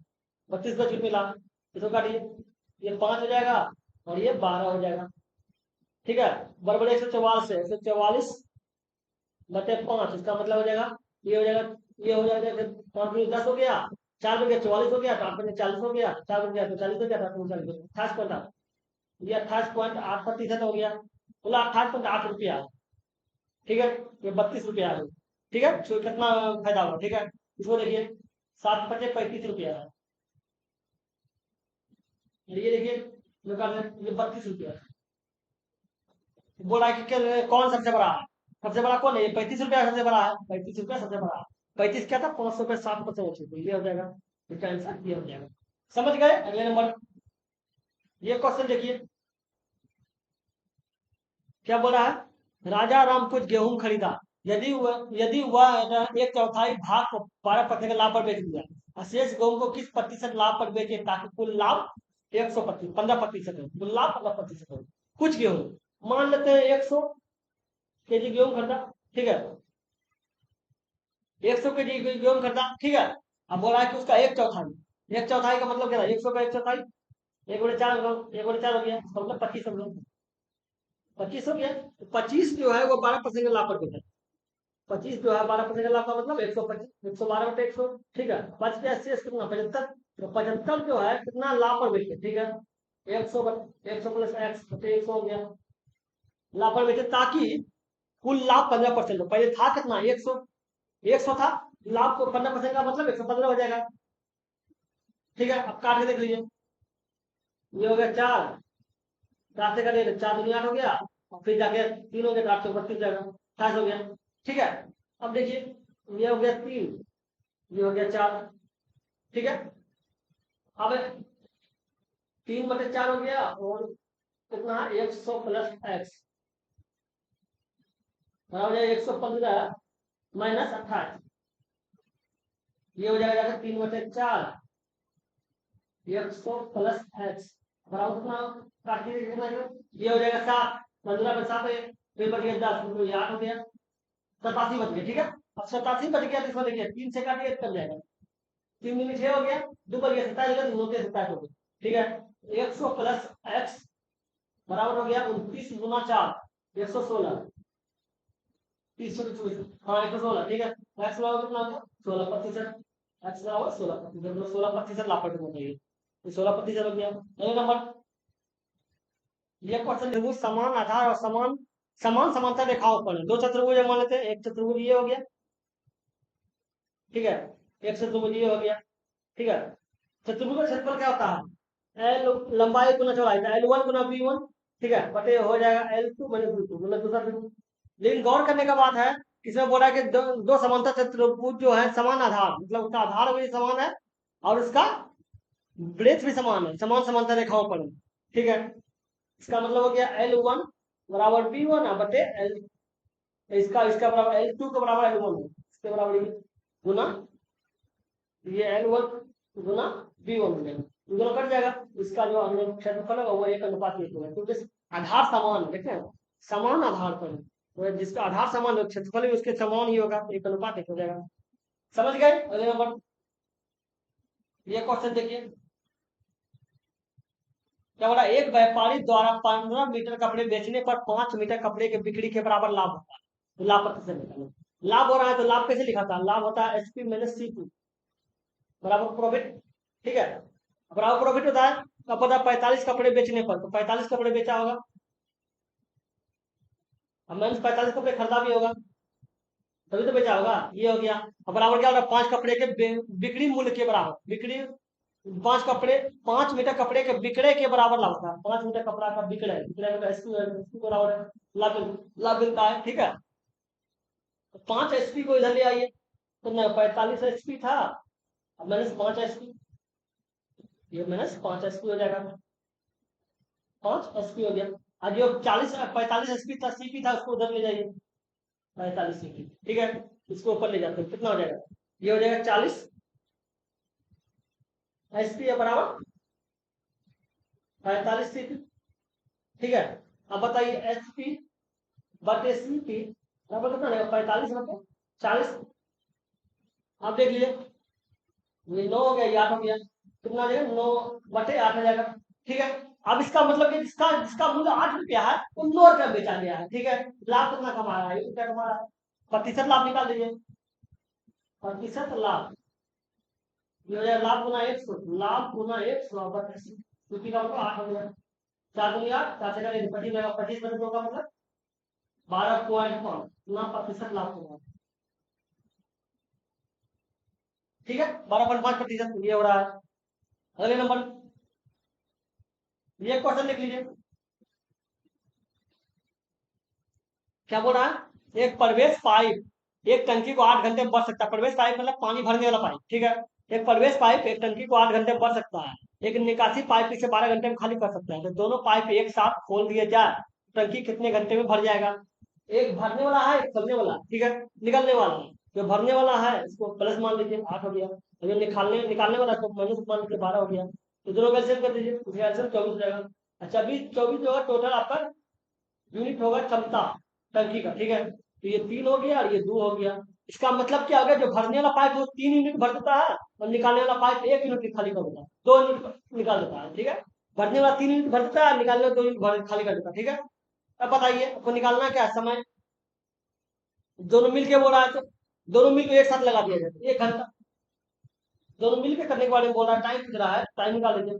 32 का छूट मिला, इसको काटिए, ये 5 हो जाएगा, और ये 12 हो जाएगा, ठीक है। बराबर 144 है, 144 बटे 5, इसका मतलब हो जाएगा ये हो जाएगा, ये हो जाएगा, 5 × 10 हो गया, 4 × 44 हो गया, 8 × 40 हो गया, 4 × 40 हो गया, 8 × 40 28 ये 28.8% हो गया, बोला 28.8 रुपया। ठीक है, ये 32 रुपया है। ठीक है, तो कितना फायदा होगा। ठीक है, इसको देखिए, 7 × 35 रुपया है। ये देखिए, निकाल ये 32 रुपया है। बोल रहा है कि कौन सबसे बड़ा है, सबसे बड़ा कौन है, ये 35 रुपया सबसे बड़ा है, 35 रुपया सबसे बड़ा है। 35 क्या था, 500 पे 7% तो ये हो जाएगा, इसका आंसर ये हो जाएगा। समझ गए। अगले नंबर, ये क्वेश्चन देखिए क्या बोला है। राजा राम कुछ गेहूं खरीदा, यदि वह 1/4 भाग को 12% लाभ पर बेच दिया, शेष गेहूं को किस प्रतिशत लाभ पर बेचे ताकि कुल लाभ 15% हो, कुल लाभ 15% हो। कुछ गेहूं मान लेते हैं 100 केजी गेहूं खरीदा। ठीक है, 100 केजी गेहूं खरीदा। ठीक है, अब बोला है कि उसका 1/4, 1/4 का मतलब क्या था, 100 का 1/4, 1/4, 1/4 हो गया, इसका मतलब 25 हो गया, 25 हो गया। 25 जो है वो 12% लाभ पर बेचा, 25 जो है 12% लाभ का मतलब 125, 112/100। ठीक है, 5 पे 80 कितना 75, तो 75 जो है कितना लाभ पर बेचे। ठीक है, 100, 100 प्लस एक्स 100 हो गया, लाभ पर बेचे ताकि कुल लाभ 15% हो। पहले था कितना 100, 100 था, लाभ को 15% का मतलब 115 हो जाएगा। ठीक है, अब काट के देख लीजिए, ये हो गया 4, 4 से करिए 4 × 8 हो गया, और फिर जाके 3 हो गया, 832 जाएगा, 28 हो गया। ठीक है, अब देखिए, ये हो गया 3, ये हो गया 4। ठीक है, अब 3/4 हो गया, और कितना 100 प्लस एक्स बराबर 115 माइनस 28, ये हो जाएगा 3/4, 100 प्लस एक्स बराबर कितना, ये हो जाएगा 7, 15 में 7 है, फिर बच गया 10, तो ये 8 हो गया, 87 बच गया। ठीक है, अब 87 बच गया तो इसको देखिए 3 से काटिए कर जाएगा, 3 × 6 हो गया, 2 बच गया 27 हो गया, 2 के 27 हो गया। ठीक है, 100 प्लस एक्स बराबर हो गया 29 × 4, 116, 30 हाँ 116। ठीक है, एक्स बराबर कितना होगा 16%, एक्स बराबर 16%, मतलब 16% लापट होना चाहिए, तो 16% हो गया। अगले नंबर, ये क्वेश्चन देखो, समान आधार और समान समान समांतर रेखाओं पर दो चतुर्भुज मान लेते हैं, एक चतुर्भुज ये हो गया। ठीक है, एक चतुर्भुज ये हो गया। ठीक है, चतुर्भुज का क्षेत्रफल क्या होता है, एल लंबाई गुना चौड़ाई, L1 × B1। ठीक है, बटे हो जाएगा L2 - B2, मतलब दूसरा बिंदु। लेकिन गौर करने का बात है, इसमें बोला कि दो समांतर चतुर्भुज जो है समान आधार, मतलब उसका आधार भी समान है और उसका ब्रेथ भी समान है, समान समांतर रेखाओं पर। ठीक है, इसका मतलब हो गया L1 बराबर B1 बटे L, इसका इसका बराबर L2 के बराबर L1 है, इसके बराबर गुना ये L1 गुना B1 हो जाएगा, दोनों कट जाएगा, इसका जो हमने क्षेत्रफल है वो 1:1 होगा, क्योंकि आधार समान देखते हैं, समान आधार पर तो जिसका आधार समान हो क्षेत्रफल भी उसके समान ही होगा, 1:1 हो जाएगा। समझ गए। अगले नंबर, ये क्वेश्चन देखिए क्या बोला, एक व्यापारी द्वारा 15 मीटर कपड़े बेचने पर 5 मीटर कपड़े के बिक्री के बराबर लाभ होता है, तो लाभ प्रतिशत निकालो। लाभ हो रहा है तो लाभ कैसे लिखा था, लाभ होता है SP - CP बराबर प्रॉफिट। ठीक है, बराबर प्रॉफिट होता है, अब पता 45 कपड़े बेचने पर, तो 45 कपड़े बेचा होगा, अब मैंने 45 कपड़े खरीदा भी होगा, तभी तो बेचा होगा, ये हो गया। अब बराबर क्या होगा, 5 कपड़े के बिक्री मूल्य के बराबर, बिक्री 5 मीटर कपड़े के बिक्रे के बराबर लाभ होता है, 5 मीटर कपड़ा का बिक्रे, बिक्रे का SP बराबर है लाभ, लाभ मिलता है। ठीक है, तो 5 SP को इधर ले आइए, तो 45 SP था, अब -5 SP, ये -5 SP हो जाएगा, 5 SP हो गया। और जो 45 SP था, CP था, उसको उधर ले जाइए, 45 CP। ठीक है, इसको ऊपर ले जाते हैं, कितना हो जाएगा, ये हो जाएगा 40 SP है बराबर 45 CP। ठीक है, अब बताइए SP बटे CP बराबर कितना रहेगा, 45 बटे 40। आप देख लीजिए, ये 9 हो गया, ये 8 हो गया, कितना हो जाएगा 9/8 हो जाएगा। ठीक है, अब इसका मतलब कि जिसका जिसका मूल्य 8 रुपया है वो 9 रुपया बेचा गया है। ठीक है, लाभ कितना कमा रहा है, 1 रुपया कमा रहा है, प्रतिशत लाभ निकाल दीजिए, प्रतिशत लाभ, ये हो जाएगा लाभ गुना 100, लाभ गुना 100 बत्तीस, क्योंकि का मतलब 8 हो गया, 4 दूनी 8, 4 से 25 रहेगा, 25 बटे 2 का मतलब 12.5 गुना प्रतिशत लाभ होगा। ठीक है, 12.5% ये हो रहा है। अगले नंबर, ये क्वेश्चन लिख लीजिए, क्या बोल रहा है, एक प्रवेश पाइप एक टंकी को 8 घंटे में भर सकता है। प्रवेश पाइप मतलब पानी भरने वाला पाइप, ठीक है। एक प्रवेश पाइप एक टंकी को 8 घंटे में भर सकता है, एक निकासी पाइप इसे 12 घंटे में खाली कर सकता है। तो दोनों पाइप एक साथ खोल दिए जाए, टंकी कितने घंटे में भर जाएगा। एक भरने वाला है, एक खोलने वाला, ठीक है, निकलने वाला है। जो भरने वाला है इसको प्लस मान लीजिए, 8 हो गया, और जो निकालने निकालने वाला इसको माइनस मान लीजिए, 12 हो गया। तो दोनों का एलसीएम कर दीजिए, उसका एलसीएम 24 हो जाएगा। अच्छा, 24 जो है टोटल आपका यूनिट होगा क्षमता टंकी का, ठीक है। तो ये 3 हो गया और ये 2 हो गया। इसका मतलब क्या हो गया, जो भरने वाला पाइप वो 3 यूनिट भर देता है, और निकालने वाला पाइप 1 यूनिट खाली कर देता है, 2 यूनिट निकाल देता है, ठीक है। भरने वाला 3 यूनिट भर देता है, निकालने वाला 2 यूनिट खाली कर देता है, ठीक है। अब बताइए आपको निकालना क्या है, समय दोनों मिलके बोल रहा है, तो दोनों मिलकर एक साथ लगा दिया जाए 1 घंटा। दोनों मिलकर करने के बारे में बोल रहा है, टाइम पूछ रहा है, टाइम निकाल लीजिए।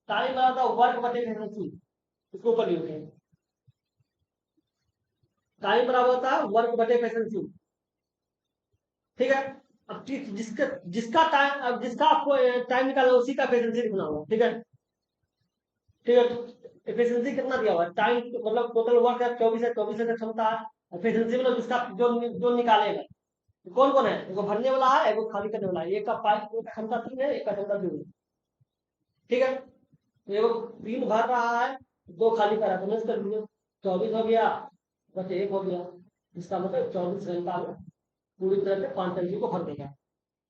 टाइम लगा था वर्क बटे फ्रीक्वेंसी, इसको ऊपर लिखे, टाइम बराबर होता है वर्क बटे फ्रीक्वेंसी, ठीक है। अब जिसका जिसका टाइम, अब जिसका आपको टाइम निकालना है, उसी का एफिशिएंसी लिखना होगा, ठीक है। ठीक है, एफिशिएंसी कितना दिया हुआ है, टाइम मतलब टोटल वर्क है 24 है, 24 का क्षमता है, एफिशिएंसी मतलब जिसका जो निकालेगा। कौन कौन है, एगो भरने वाला है, एगो खाली करने वाला है, एक का पाइप एक का क्षमता 3 है, एक का क्षमता 2 है, ठीक है। तो एगो 3 भर रहा है, 2 खाली कर रहा है, तो कर दीजिए, 24 हो गया बस 1 हो गया, इसका मतलब 24 घंटा में पूरी तरह से 5 टंकी को भर देगा।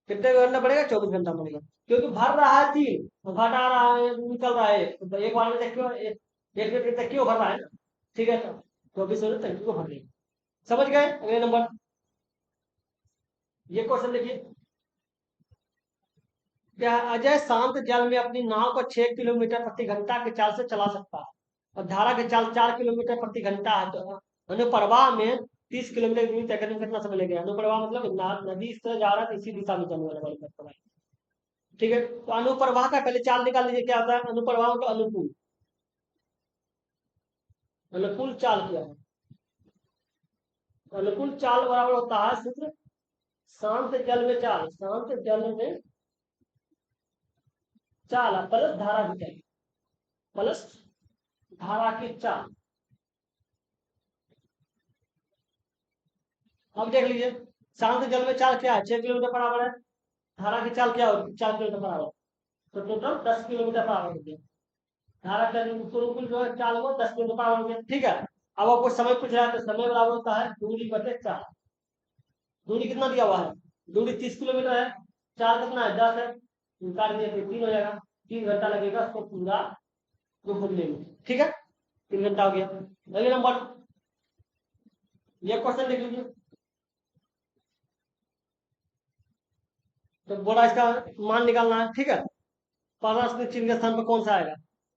कितने घंटा पड़ेगा, 24 घंटा पड़ेगा, क्योंकि भर रहा है 3 तो घटा रहा है, निकल रहा है 1, तो एक बार में देखियो एक लीटर तक क्यों भर रहा है ना, ठीक है। तो 24 टंकी को भर देगा। समझ गए। अगले नंबर, ये क्वेश्चन देखिए, क्या अजय शांत जल में अपनी नाव को 6 किलोमीटर प्रति घंटा की चाल से चला सकता है, और धारा की चाल 4 किलोमीटर प्रति घंटा है, तो अनुप्रवाह में 30 किलोमीटर दूरी तय करने में कितना समय लगेगा। अनुप्रवाह मतलब नदी इस तरह जा रहा है तो इसी दिशा में चलने वाला है, ठीक है। तो अनुप्रवाह का पहले चाल निकाल लीजिए, क्या होता है अनुप्रवाह का, अनुकूल, अनुकूल चाल क्या है, अनुकूल चाल बराबर होता है सूत्र, शांत जल में चाल, शांत जल में चाल प्लस धारा की चाल, प्लस धारा की चाल। अब देख लीजिए, शांत जल में चाल क्या है, 6 किलोमीटर बराबर है, धारा की चाल क्या होगी, 4 किलोमीटर बराबर, तो टोटल 10 किलोमीटर बराबर हो गया। धारा का अनुकूल जो है चाल वो 10 किलोमीटर बराबर हो गया, ठीक है। अब आपको समय पूछ रहा है, तो समय बराबर होता है दूरी बटे चाल। दूरी कितना दिया हुआ है, दूरी 30 किलोमीटर है, चार कितना है 10 है, काट दिया तो 3 हो जाएगा, 3 घंटा लगेगा उसको पूरा जो घूमने में, ठीक है। 3 घंटा हो गया। अगले नंबर, ये क्वेश्चन लिख लीजिए, तो बोला इसका मान निकालना है, ठीक है। पारा चिन्ह के स्थान पर कौन सा आएगा,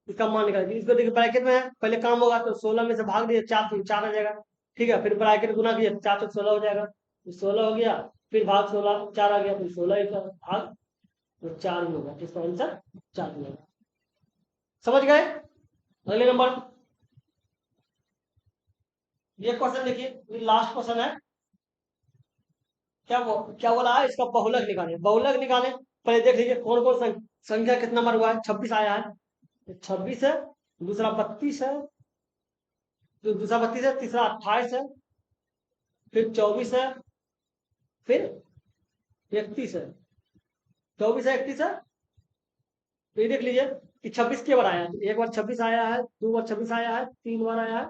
इसका मान निकाल, इसको देखिए ब्रैकेट में है, पहले काम होगा तो 16 में से भाग दिए, 4 तो 4 आ जाएगा, ठीक है। फिर ब्रैकेट गुना किया, 4 तो 16 हो जाएगा, तो 16 हो गया, फिर भाग 16, 4 आ गया, फिर 16 भाग तो 4 ही होगा, इसका आंसर 4 ही होगा। समझ गए। अगले नंबर, ये क्वेश्चन देखिए, लास्ट क्वेश्चन है, क्या बोला है, इसका बहुलक निकाले, बहुलक निकाले। पहले देख लीजिए कौन कौन संख्या कितना नंबर हुआ है, 26 आया है, 26 है, दूसरा 32 है, तो दूसरा 32 है, तीसरा 28 है, फिर 24 है, फिर 31 है, 24 है, 31 है। तो ये देख लीजिए कि 26 के बार आया है, एक बार 26 आया है, 2 बार 26 आया है, 3 बार आया है,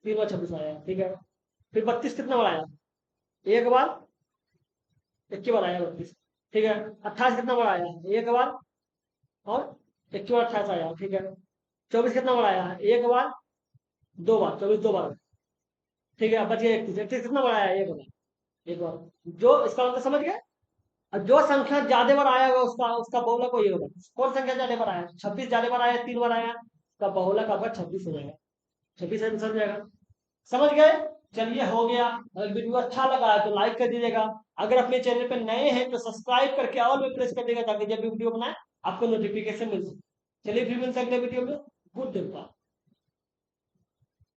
3 बार 26 आया है, ठीक है। फिर 32 कितना बार आया, एक बार, एक के बार आया 32, ठीक है। 28 कितना बार आया है, एक बार, और एक के बार 28 आया है, ठीक है। 24 कितना बार आया है, एक बार, 2 बार, 24 2 बार, ठीक है। बच गया 31, 31 कितना बार आया है, एक बार, एक बार। जो इसका मतलब समझ गए। और जो संख्या ज्यादा बार आया होगा उसका उसका बहुलक वही होगा। कौन संख्या ज्यादा बार आया, 26 ज्यादा बार आया, 3 बार आया, उसका बहुलक आपका 26 हो जाएगा, 26 आंसर हो जाएगा। समझ गए। चलिए हो गया। अगर वीडियो अच्छा लगा है तो लाइक कर दीजिएगा। अगर अपने चैनल पे नए हैं तो सब्सक्राइब करके ऑल में प्रेस कर देगा, ताकि जब भी वीडियो बनाए आपको नोटिफिकेशन मिल सके। चलिए फिर मिलते हैं अगले वीडियो में। Good day.